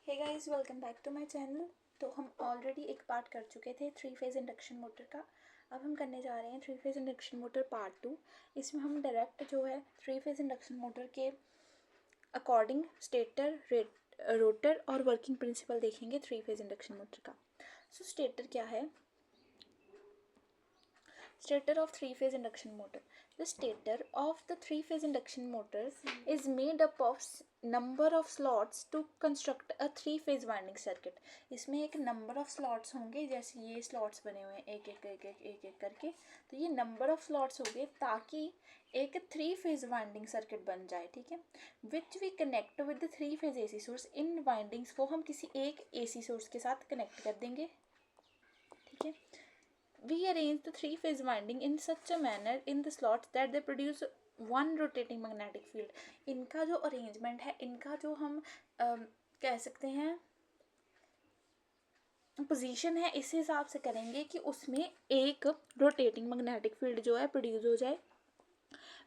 Hey guys, welcome back to my channel. तो हम already एक पार्ट कर चुके थे 3 फेज़ इंडक्शन मोटर का। अब हम करने जा रहे हैं 3 फेज़ इंडक्शन मोटर पार्ट 2। इसमें हम डायरेक्ट जो है 3 फेज़ इंडक्शन मोटर के अकॉर्डिंग स्टेटर, रोटर और वर्किंग प्रिंसिपल देखेंगे 3 फेज़ इंडक्शन मोटर का। सो स्टेटर क्या है? Stator of 3 phase induction motor. The stator of the 3 phase induction motor is made up of number of slots to construct a 3 phase winding circuit. इसमें एक number of slots होंगे, जैसे ये slots बने हुए हैं एक एक एक एक एक एक करके। तो ये number of slots होंगे ताकि एक 3 phase winding circuit बन जाए, ठीक है। Which we connect with the 3 phase AC source. In windings को हम किसी एक AC source के साथ connect कर देंगे, ठीक है। We arrange the 3 phase winding in such a manner in the slots that they produce one rotating magnetic field. इनका जो अरेंजमेंट है, इनका जो हम कह सकते हैं पोजीशन है, इस हिसाब से करेंगे कि उसमें एक रोटेटिंग मैग्नेटिक फील्ड जो है प्रोड्यूस हो जाए।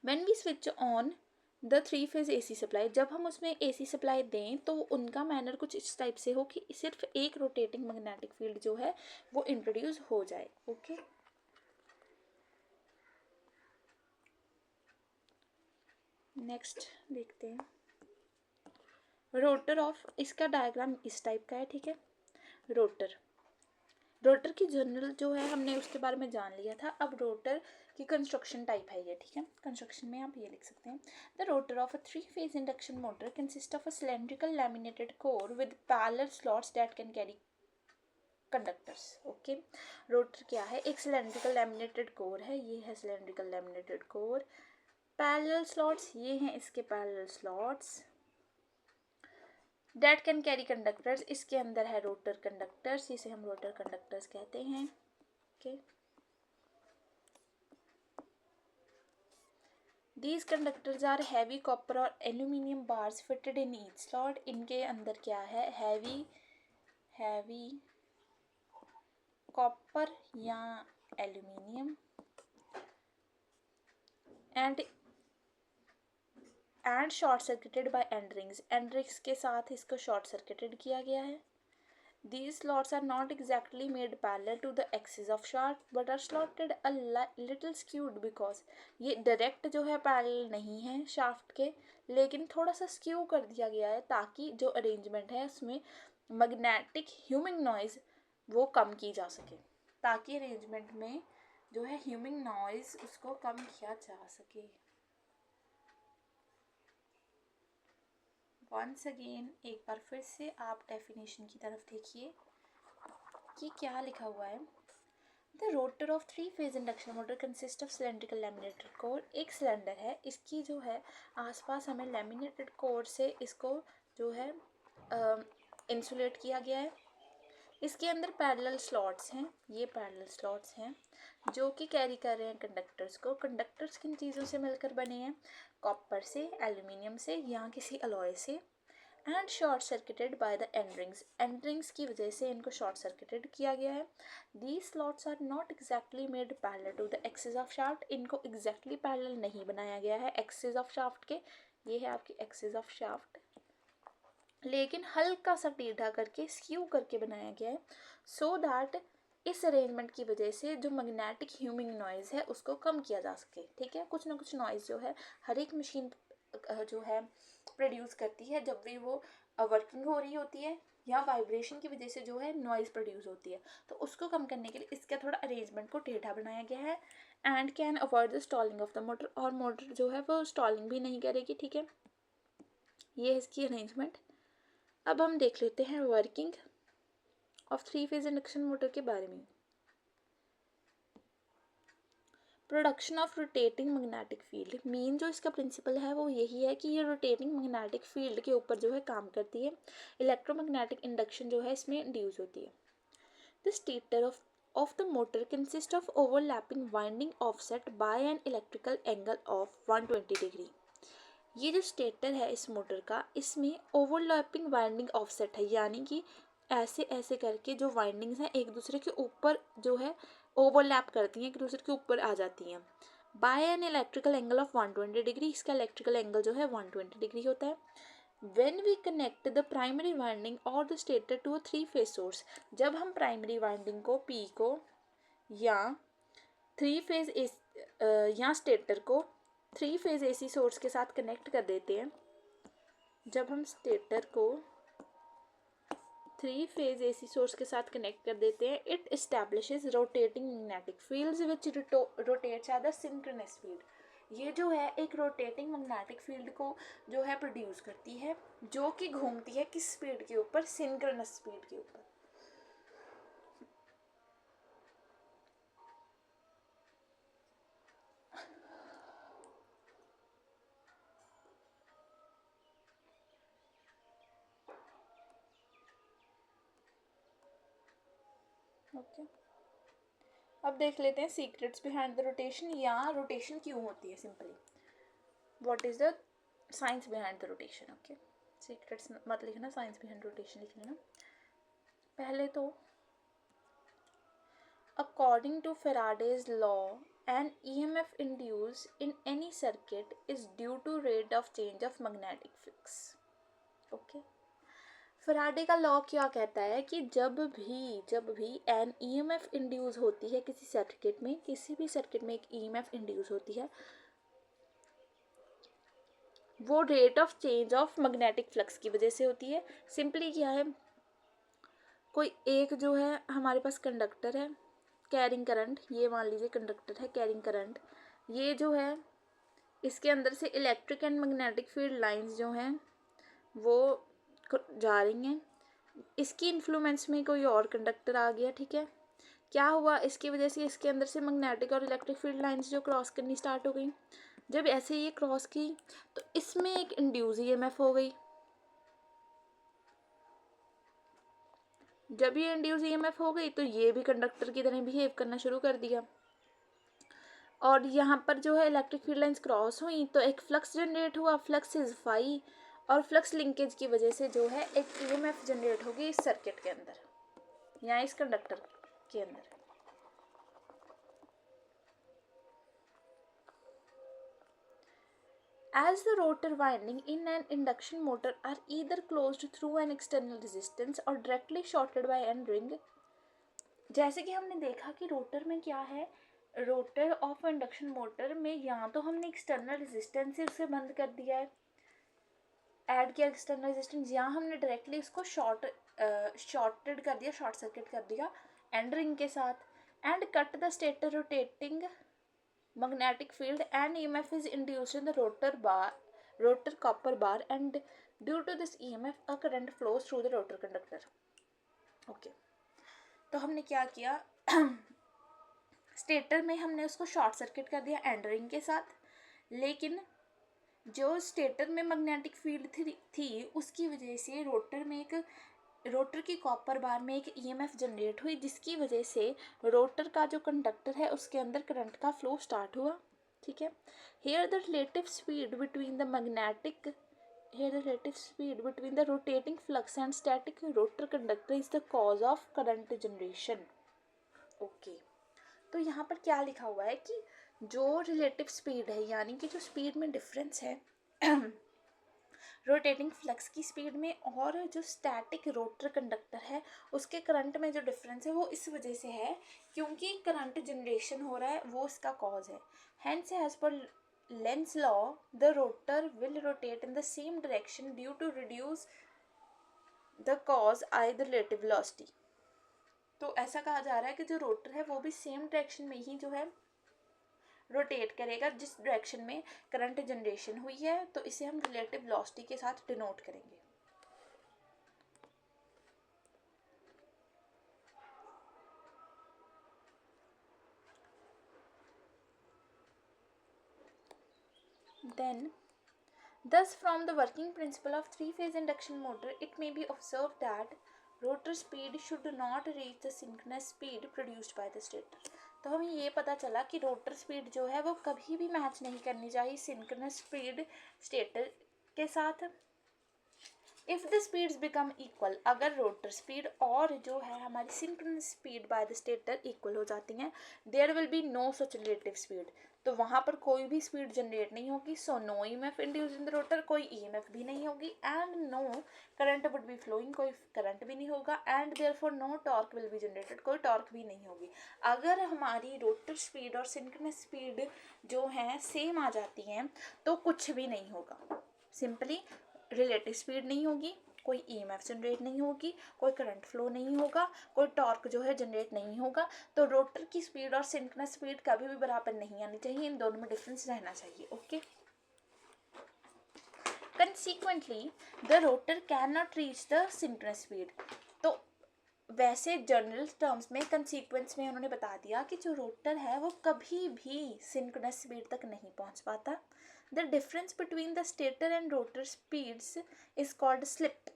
When we switch on the 3 phase AC supply, जब हम उसमें AC सप्लाई दें तो उनका मैनर कुछ इस टाइप से हो कि सिर्फ एक रोटेटिंग मैग्नेटिक फील्ड जो है वो इंट्रोड्यूस हो जाए, ओके। नेक्स्ट देखते हैं रोटर ऑफ, इसका डायग्राम इस टाइप का है, ठीक है। रोटर की जनरल जो है हमने उसके बारे में जान लिया था। अब रोटर की कंस्ट्रक्शन टाइप है ये, ठीक है। कंस्ट्रक्शन में आप ये लिख सकते हैं, the rotor of a 3 phase induction motor consist of a cylindrical laminated core with parallel slots that can carry conductors, okay. Rotor क्या है? एक सिलेंड्रिकल लैमिनेटेड कोर है, ये है cylindrical laminated core. Parallel slots, ये हैं इसके parallel slots. Date can carry conductors, इसके अंदर है रोटर कंडक्टर्स, इसे हम रोटर कंडक्टर्स कहते हैं, okay. These conductors are heavy copper और aluminium bars fitted in each slot. इनके अंदर क्या है? हैवी कॉपर या aluminium and short circuited by end rings के साथ इसको शॉर्ट सर्किटेड किया गया है। These slots are not exactly made parallel to the axis of shaft but are slotted a little skewed because ये डायरेक्ट जो है पैरेलल नहीं है शाफ्ट के, लेकिन थोड़ा सा स्क्यू कर दिया गया है ताकि जो अरेंजमेंट है उसमें मैग्नेटिक ह्यूमिंग नॉइज वो कम की जा सके, ताकि अरेंजमेंट में जो है ह्यूमिंग नॉइज उसको कम किया जा सके। वंस अगेन एक बार फिर से आप डेफिनेशन की तरफ देखिए कि क्या लिखा हुआ है। The rotor of 3 phase induction motor consist of cylindrical laminated core. एक सिलेंडर है, इसकी जो है आसपास हमें लैमिनेटेड कोर से इसको जो है इंसुलेट किया गया है। इसके अंदर पैरेलल स्लॉट्स हैं, ये पैरेलल स्लॉट्स हैं जो कि कैरी कर रहे हैं कंडक्टर्स को। कंडक्टर्स किन चीज़ों से मिलकर बने हैं? कॉपर से, एल्यूमिनियम से या किसी अलॉय से। And short circuited by the end rings की वजह से इनको शॉर्ट सर्किटेड किया गया है। These slots are not exactly made parallel to the axis of shaft. इनको एग्जैक्टली पैरेलल नहीं बनाया गया है एक्सिस ऑफ शाफ्ट के। ये है आपकी एक्सिस ऑफ शाफ्ट, लेकिन हल्का सा टेढ़ा करके स्क्यू करके बनाया गया है सो दैट इस अरेंजमेंट की वजह से जो मैग्नेटिक ह्यूमिंग नॉइज़ है उसको कम किया जा सके, ठीक है। कुछ ना कुछ नॉइज़ जो है हर एक मशीन जो है प्रोड्यूस करती है जब भी वो वर्किंग हो रही होती है या वाइब्रेशन की वजह से जो है नॉइज़ प्रोड्यूस होती है, तो उसको कम करने के लिए इसका थोड़ा अरेंजमेंट को टेढ़ा बनाया गया है। And can avoid the stalling of the motor, और मोटर जो है वो स्टॉलिंग भी नहीं करेगी, ठीक है। ये है इसकी अरेंजमेंट। अब हम देख लेते हैं working of 3 phase induction motor के बारे में। Production of rotating magnetic field, main जो इसका प्रिंसिपल है वो यही है कि ये रोटेटिंग मैग्नेटिक फील्ड के ऊपर जो है काम करती है। इलेक्ट्रोमैग्नेटिक इंडक्शन जो है इसमें इंड्यूस होती है। The stator of the motor consists of overlapping winding offset by an electrical angle of 120 degree. ये जो स्टेटर है इस मोटर का, इसमें ओवरलैपिंग वाइंडिंग ऑफसेट है, यानी कि ऐसे ऐसे करके जो वाइंडिंग्स हैं एक दूसरे के ऊपर जो है ओवरलैप करती हैं, एक दूसरे के ऊपर आ जाती हैं। By an electrical angle of 120 degree, इसका इलेक्ट्रिकल एंगल जो है 120 डिग्री होता है। when we connect the primary winding or the stator to a 3-phase source, जब हम प्राइमरी वाइंडिंग को P को या 3-phase या स्टेटर को 3-phase AC सोर्स के साथ कनेक्ट कर देते हैं, जब हम स्टेटर को 3-phase AC सोर्स के साथ कनेक्ट कर देते हैं, it establishes rotating magnetic fields which rotates at the synchronous speed. ये जो है एक रोटेटिंग मैग्नेटिक फील्ड को जो है प्रोड्यूस करती है, जो कि घूमती है किस स्पीड के ऊपर, सिंक्रोनस स्पीड के ऊपर। ओके, अब देख लेते हैं सीक्रेट्स बिहाइंड द रोटेशन, या रोटेशन क्यों होती है। Simply what is the science behind the rotation. Okay, secrets मत लिखना, साइंस बिहाइंड रोटेशन लिख लेना। पहले तो according to Faraday's law an EMF induced in any circuit is due to rate of change of magnetic flux। Okay, Faraday का law क्या कहता है कि जब भी एन EMF इंड्यूस होती है किसी सर्किट में, किसी भी सर्किट में एक EMF इंड्यूस होती है, वो rate of change of magnetic flux की वजह से होती है। सिंपली क्या है, कोई एक जो है हमारे पास कंडक्टर है, कैरिंग करंट, ये मान लीजिए कंडक्टर है कैरिंग करंट, ये जो है इसके अंदर से electric and magnetic field lines जो हैं वो जा रही हैं, इसकी इन्फ्लुएंस में कोई और कंडक्टर आ गया, ठीक है, क्या हुआ, इसकी वजह से इसके अंदर से मैग्नेटिक और इलेक्ट्रिक फील्ड लाइंस जो क्रॉस करनी स्टार्ट हो गई। जब ऐसे ये क्रॉस की तो इसमें एक इंड्यूस EMF हो गई। जब ये इंड्यूस EMF हो गई तो ये भी कंडक्टर की तरह बिहेव करना शुरू कर दिया, और यहाँ पर जो है इलेक्ट्रिक फील्ड लाइंस क्रॉस हुई तो एक फ्लक्स जनरेट हुआ, फ्लक्स इज फाई, और फ्लक्स लिंकेज की वजह से जो है एक EMF जनरेट होगी इस सर्किट के अंदर या इस कंडक्टर के अंदर। As the rotor winding in an induction motor are either closed through an external resistance or directly shorted by end ring, जैसे कि हमने देखा कि रोटर में क्या है, रोटर ऑफ इंडक्शन मोटर में या तो हमने एक्सटर्नल रेजिस्टेंस से उसे बंद कर दिया है, ऐड किया एक्सटर्नल रेजिस्टेंस, या हमने डायरेक्टली उसको शॉर्टेड कर दिया, शॉर्ट सर्किट कर दिया एंड रिंग के साथ, and cut the stator rotating magnetic field and EMF is induced in the rotor copper bar, and due to this EMF a current flows through the rotor conductor। Okay, तो हमने क्या किया, stator में हमने उसको short circuit कर दिया and ring के साथ, लेकिन जो स्टेटर में मैग्नेटिक फील्ड थी उसकी वजह से रोटर की कॉपर बार में एक EMF जनरेट हुई, जिसकी वजह से रोटर का जो कंडक्टर है उसके अंदर करंट का फ्लो स्टार्ट हुआ, ठीक है। Here the relative speed between the rotating flux and static rotor conductor is the cause of current generation। Okay, तो यहाँ पर क्या लिखा हुआ है कि जो रिलेटिव स्पीड है, यानी कि जो स्पीड में डिफरेंस है रोटेटिंग फ्लक्स की स्पीड में और जो स्टैटिक रोटर कंडक्टर है उसके करंट में जो डिफरेंस है वो इस वजह से है क्योंकि करंट जनरेशन हो रहा है, वो इसका कॉज है। Hence as per Lenz law the rotor will rotate in the same direction due to reduce the cause I the relative velocity. तो ऐसा कहा जा रहा है कि जो रोटर है वो भी सेम डायरेक्शन में ही जो है रोटेट करेगा जिस डायरेक्शन में करंट जनरेशन हुई है, तो इसे हम रिलेटिव वेलोसिटी के साथ डिनोट करेंगे। Then thus from the working principle of three-phase induction motor it may be observed that rotor speed should not reach the synchronous speed produced by the stator। तो हमें ये पता चला कि रोटर स्पीड जो है वो कभी भी मैच नहीं करनी चाहिए सिंक्रोनस स्पीड स्टेटर के साथ। If the speeds become equal, अगर रोटर स्पीड और जो है हमारी synchronous speed by the stator equal हो जाती हैं, there will be no such relative speed, तो वहाँ पर कोई भी स्पीड जनरेट नहीं होगी, so no EMF induced in the rotor, कोई ईएमएफ भी नहीं होगी, and no current would be flowing, कोई करंट भी नहीं होगा, and therefore no torque will be generated, कोई टॉर्क भी नहीं होगी। अगर हमारी रोटर स्पीड और सिंक्रोनस स्पीड जो है सेम आ जाती हैं तो कुछ भी नहीं होगा, सिंपली रिलेटिव स्पीड नहीं होगी, कोई ईएमएफ जनरेट नहीं होगी, कोई करंट फ्लो नहीं होगा, कोई टॉर्क जो है जनरेट नहीं होगा। तो रोटर की स्पीड और सिंक्रोनस स्पीड कभी भी बराबर नहीं आनी चाहिए, इन दोनों में डिफरेंस रहना चाहिए। Okay, consequently the rotor can not reach the synchronous speed. तो वैसे जनरल टर्म्स में कंसीक्वेंस में उन्होंने बता दिया कि जो रोटर है वो कभी भी सिंक्रोनस स्पीड तक नहीं पहुंच पाता। The difference between the stator and rotor speeds is called slip.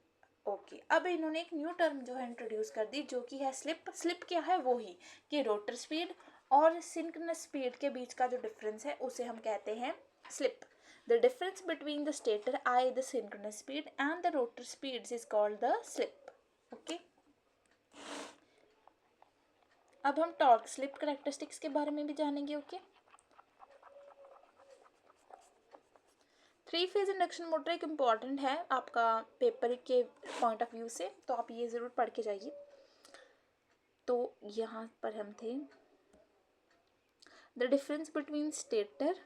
Okay, अब इन्होंने एक न्यू टर्म जो है इंट्रोड्यूस कर दी जो कि है स्लिप। स्लिप क्या है? वो ही कि रोटर स्पीड और सिंक्रोनस स्पीड के बीच का जो डिफरेंस है उसे हम कहते हैं slip. The difference between the stator I the synchronous speed and the rotor speeds is called the slip. Okay, अब हम टॉर्क स्लिप कैरेक्टरिस्टिक्स के बारे में भी जानेंगे। Okay, three phase induction motor एक इम्पॉर्टेंट है आपका पेपर के पॉइंट ऑफ व्यू से, तो आप ये ज़रूर पढ़ के जाइए। तो यहाँ पर हम थे, the difference between stator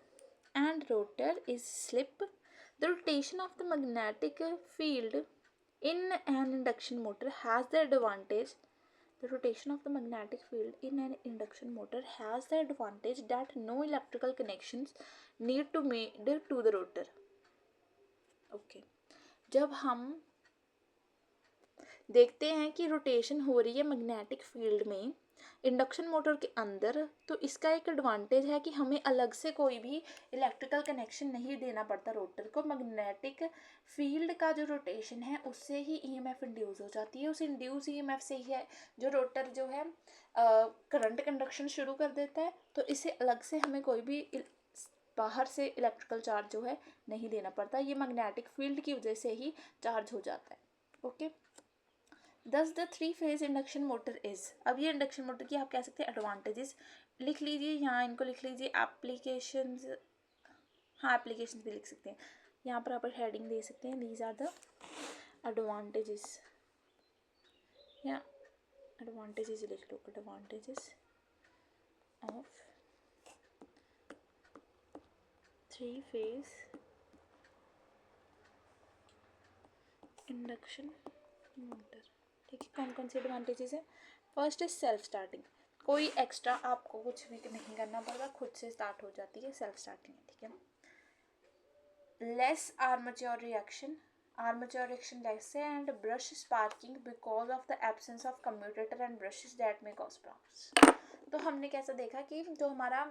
and rotor is slip. The rotation of the magnetic field in an induction motor has the advantage, the rotation of the magnetic field in an induction motor has the advantage that no electrical connections need to made to the rotor. Okay, जब हम देखते हैं कि rotation हो रही है magnetic field में induction motor के अंदर, तो इसका एक एडवांटेज है कि हमें अलग से कोई भी इलेक्ट्रिकल कनेक्शन नहीं देना पड़ता रोटर को। मैग्नेटिक फील्ड का जो रोटेशन है उससे ही ईएमएफ इंड्यूस हो जाती है, उस इंड्यूस ईएमएफ से ही है जो रोटर जो है करंट कंडक्शन शुरू कर देता है। तो इसे अलग से हमें कोई भी बाहर से इलेक्ट्रिकल चार्ज जो है नहीं देना पड़ता, ये मैग्नेटिक फील्ड की वजह से ही चार्ज हो जाता है। ओके, दस the three phase induction motor is, अब ये इंडक्शन मोटर की आप कह सकते हैं एडवांटेजेस लिख लीजिए, यहाँ इनको लिख लीजिए एप्लीकेशंस, हाँ एप्लीकेशंस भी लिख सकते हैं, यहाँ पर आप हेडिंग दे सकते हैं, दीज आर द एडवांटेजेस, या एडवांटेजेस लिख लो, advantages of three phase induction motor. ठीक है, कौन कौन से एडवांटेजेस है? फर्स्ट इज सेल्फ स्टार्टिंग, कोई एक्स्ट्रा आपको कुछ भी नहीं करना पड़ेगा, खुद से स्टार्ट हो जाती है, सेल्फ स्टार्टिंग है। ठीक है, less armature reaction, armature reaction less है, and brush sparking because of the absence of commutator and brushes that may cause problems. तो हमने कैसा देखा कि जो हमारा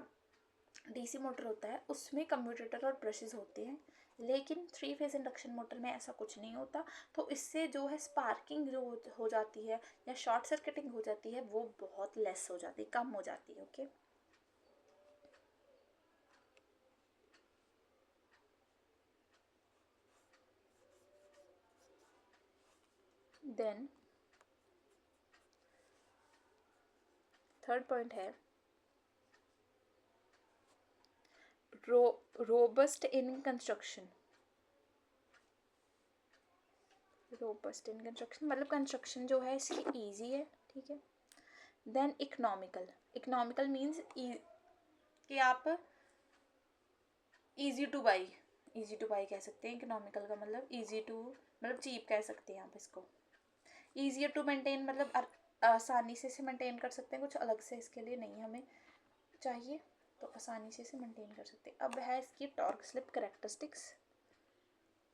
डीसी मोटर होता है उसमें कम्यूटेटर और ब्रशेस होते हैं, लेकिन थ्री फेज इंडक्शन मोटर में ऐसा कुछ नहीं होता। तो इससे जो है स्पार्किंग जो हो जाती है या शॉर्ट सर्किटिंग हो जाती है वो बहुत लेस हो जाती है, कम हो जाती है। ओके, देन थर्ड पॉइंट है robust in construction. Robust in construction मतलब कंस्ट्रक्शन जो है इसकी ईजी है। ठीक है, देन इकोनॉमिकल, इकोनॉमिकल मीन्स कि आप easy two by, easy two by कह सकते हैं। इकोनॉमिकल का मतलब ईजी टू मतलब चीप कह सकते हैं आप इसको। ईजियर टू मेंटेन मतलब आसानी से इसे मेंटेन कर सकते हैं, कुछ अलग से इसके लिए नहीं हमें चाहिए, तो आसानी से इसे मेंटेन कर सकते हैं। अब है इसकी टॉर्क स्लिप कैरेक्टरिस्टिक्स,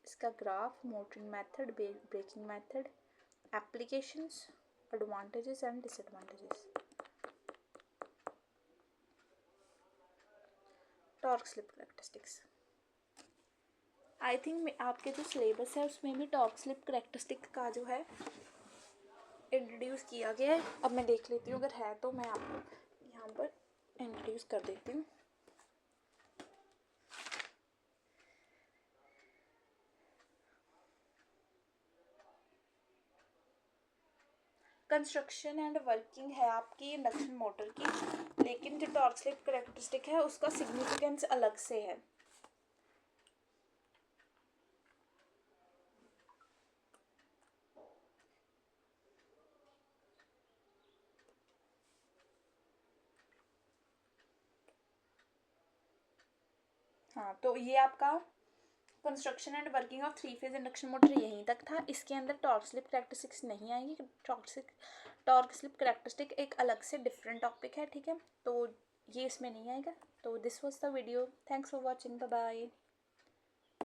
इसका graph, motoring method, braking method, applications, advantages and disadvantages. Torque slip characteristics, I think आपके जो सिलेबस है उसमें भी टॉर्क स्लिप कैरेक्टरिस्टिक का जो है इंट्रोड्यूस किया गया है। अब मैं देख लेती हूँ, अगर है तो मैं आपको यहाँ पर इंट्रोड्यूस कर देती हूँ। कंस्ट्रक्शन एंड वर्किंग है आपकी इंडक्शन मोटर की, लेकिन जो टॉर्क स्लिप कैरेक्टरिस्टिक है उसका सिग्निफिकेंस अलग से है। हाँ, तो ये आपका construction and working of three phase induction motor यहीं तक था। इसके अंदर टॉर्क स्लिप कैरेक्टरिस्टिक्स नहीं आएंगी। टॉर्क स्लिप कैरेक्टरिस्टिक एक अलग से डिफरेंट टॉपिक है, ठीक है, तो ये इसमें नहीं आएगा। तो this was the video, thanks for watching, bye bye.